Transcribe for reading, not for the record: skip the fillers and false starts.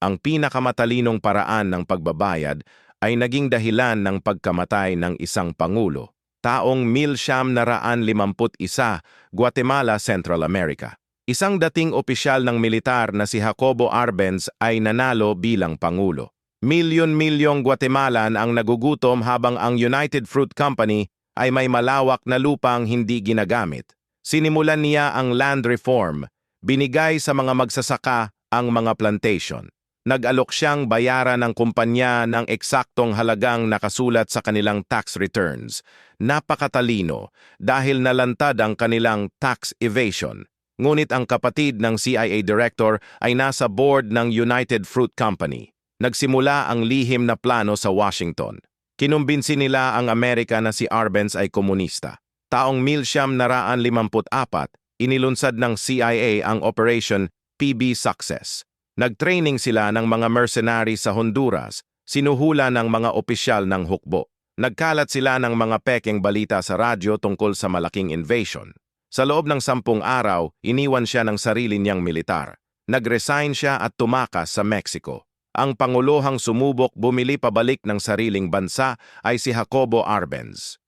ang pinakamatalinong paraan ng pagbabayad ay naging dahilan ng pagkamatay ng isang pangulo, taong 1951, Guatemala, Central America. Isang dating opisyal ng militar na si Jacobo Arbenz ay nanalo bilang pangulo. Milyon-milyong Guatemalan ang nagugutom habang ang United Fruit Company ay may malawak na lupang hindi ginagamit. Sinimulan niya ang land reform, binigay sa mga magsasaka ang mga plantation. Nag-alok siyang bayaran ng kumpanya ng eksaktong halagang nakasulat sa kanilang tax returns. Napakatalino dahil nalantad ang kanilang tax evasion. Ngunit ang kapatid ng CIA director ay nasa board ng United Fruit Company. Nagsimula ang lihim na plano sa Washington. Kinumbinsi nila ang Amerika na si Arbenz ay komunista. Taong 1954, inilunsad ng CIA ang Operation PB Success. Nagtraining sila ng mga mercenary sa Honduras, sinuhula ng mga opisyal ng hukbo. Nagkalat sila ng mga pekeng balita sa radyo tungkol sa malaking invasion. Sa loob ng 10 araw, iniwan siya ng sarili niyang militar. Nag-resign siya at tumakas sa Mexico. Ang pangulohang sumubok bumili pabalik ng sariling bansa ay si Jacobo Arbenz.